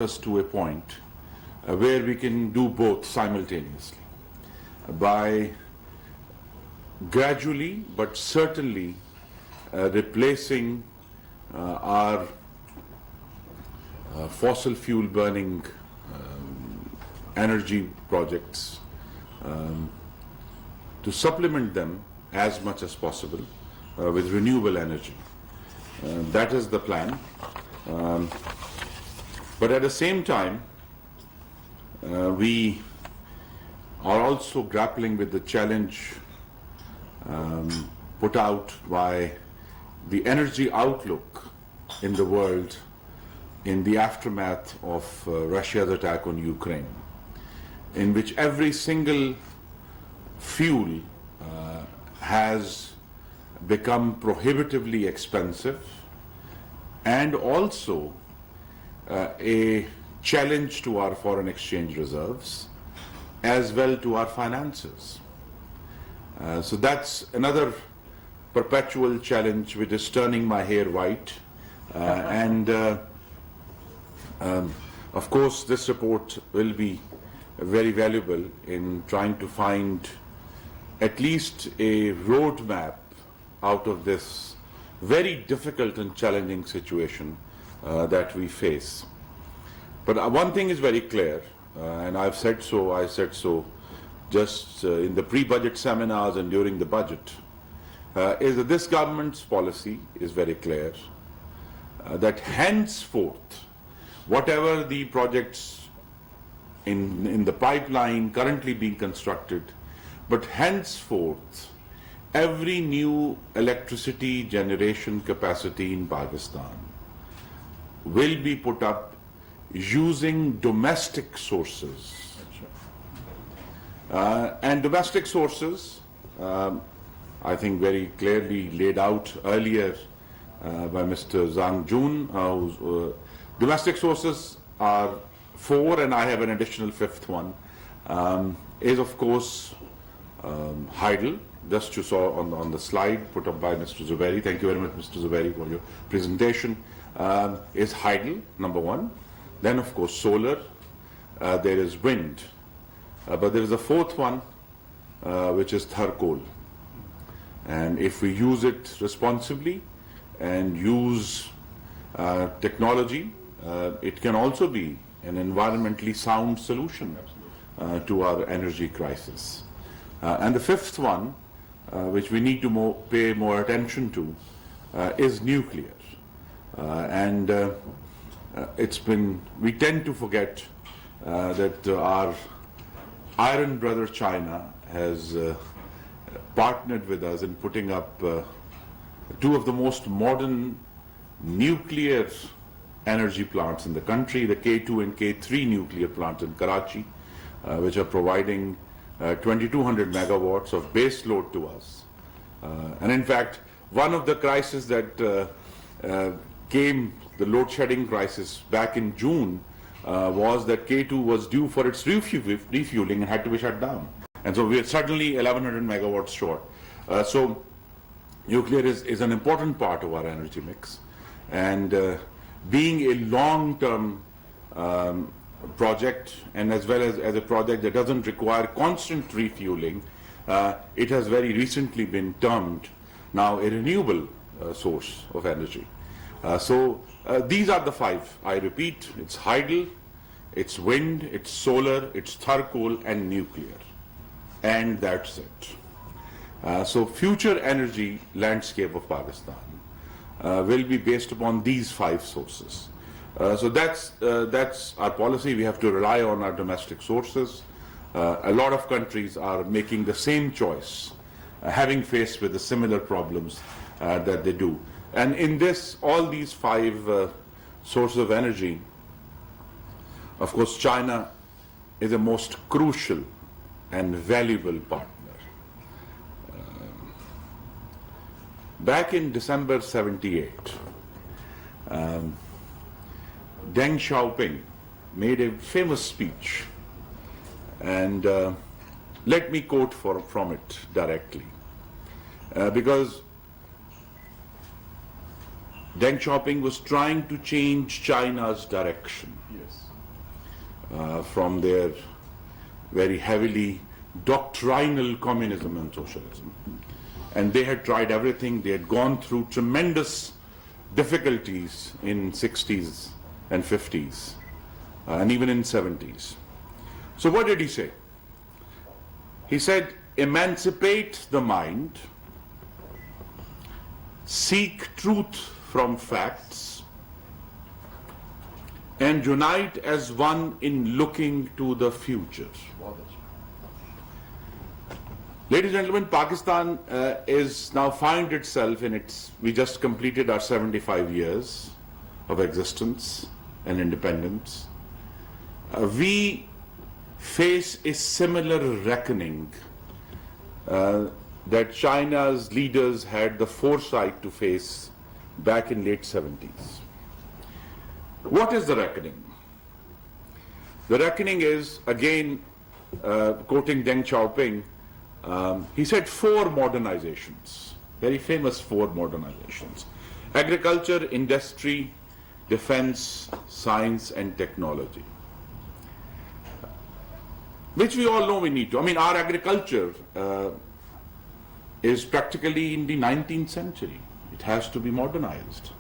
us to a point where we can do both simultaneously by gradually but certainly replacing our fossil fuel burning energy projects to supplement them as much as possible with renewable energy. That is the plan. But at the same time, we are also grappling with the challenge put out by the energy outlook in the world in the aftermath of Russia's attack on Ukraine, in which every single fuel has become prohibitively expensive and also a challenge to our foreign exchange reserves as well to our finances. So that's another perpetual challenge which is turning my hair white. Of course, this report will be very valuable in trying to find at least a roadmap out of this very difficult and challenging situation that we face. But one thing is very clear, and I said so just in the pre-budget seminars and during the budget, is that this government's policy is very clear, that henceforth, whatever the projects in the pipeline currently being constructed, but henceforth, every new electricity generation capacity in Pakistan will be put up using domestic sources. And domestic sources, I think very clearly laid out earlier by Mr. Zhang Jun. Domestic sources are four, and I have an additional fifth one, is of course hydel, just you saw on the slide put up by Mr. Zubairi. Thank you very much, Mr. Zubairi, for your presentation. Is hydel, number one. Then, of course, solar. There is wind. But there is a fourth one, which is charcoal. And if we use it responsibly and use technology, it can also be an environmentally sound solution to our energy crisis. And the fifth one, which we need to pay more attention to, is nuclear. We tend to forget that our iron brother China has partnered with us in putting up two of the most modern nuclear energy plants in the country, the K2 and K3 nuclear plants in Karachi, which are providing 2,200 megawatts of base load to us. And in fact, one of the crises that came, the load shedding crisis back in June, was that K2 was due for its refueling and had to be shut down. And so we are suddenly 1,100 megawatts short. So nuclear is an important part of our energy mix. And being a long-term project, and as well as a project that doesn't require constant refueling, it has very recently been termed now a renewable source of energy. So these are the five. I repeat, it's hydel, it's wind, it's solar, it's charcoal, and nuclear. And that's it. So future energy landscape of Pakistan will be based upon these five sources. So that's our policy. We have to rely on our domestic sources. A lot of countries are making the same choice, having faced with the similar problems that they do. And in this, all these five sources of energy, of course, China is the most crucial and valuable partner. Back in December '78, Deng Xiaoping made a famous speech, and let me quote from it directly, because Deng Xiaoping was trying to change China's direction. Yes. from their very heavily doctrinal communism and socialism. And they had tried everything. They had gone through tremendous difficulties in 60s and 50s, and even in 70s. So what did he say? He said, emancipate the mind, seek truth from facts, and unite as one in looking to the future. Ladies and gentlemen, Pakistan is now find itself in its, we just completed our 75 years of existence and independence. We face a similar reckoning that China's leaders had the foresight to face back in late 70s. What is the reckoning? The reckoning is, again, quoting Deng Xiaoping, he said 4 modernizations, very famous 4 modernizations: agriculture, industry, defense, science, and technology. Which we all know we need to. I mean, our agriculture is practically in the 19th century. It has to be modernized.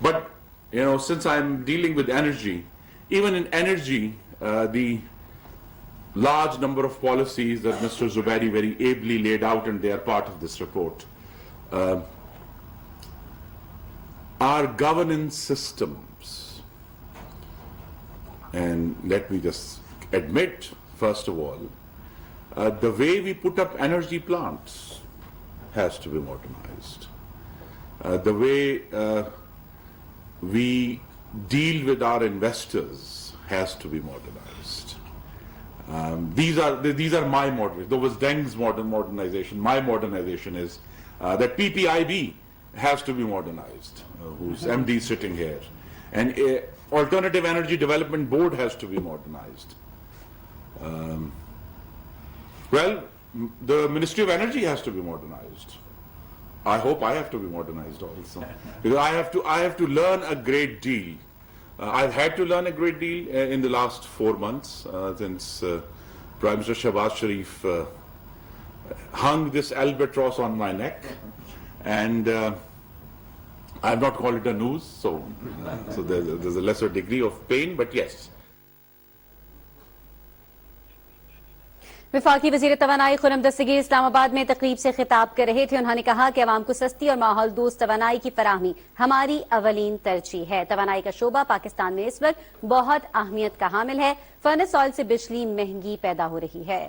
But, you know, since I'm dealing with energy, even in energy, the large number of policies that Mr. Zubairi very ably laid out, and they are part of this report, are governance systems. And let me just admit, first of all, the way we put up energy plants has to be modernized. The way we deal with our investors has to be modernized. These are my modernizations. There was Deng's modernization. My modernization is that PPIB has to be modernized, whose MD is sitting here. And Alternative Energy Development Board has to be modernized. Well, the Ministry of Energy has to be modernized. I hope I have to be modernized also, because I have to learn a great deal. I've had to learn a great deal in the last 4 months since Prime Minister Shehbaz Sharif hung this albatross on my neck, and I've not called it a noose, so there's a lesser degree of pain, but yes. वफाकी वज़ीर तवानाई खुर्रम दस्तगीर इस्लामाबाद में तकरीब से खिताब कर रहे थे। उन्होंने कहा कि अवाम को सस्ती और माहौल दोस्त तवानाई की फराहमी हमारी अवलीन तरजीह है। तवानाई का शोबा पाकिस्तान में इस वक्त बहुत अहमियत का हामिल है। फर्नेस ऑयल से बिजली महंगी पैदा हो रही है।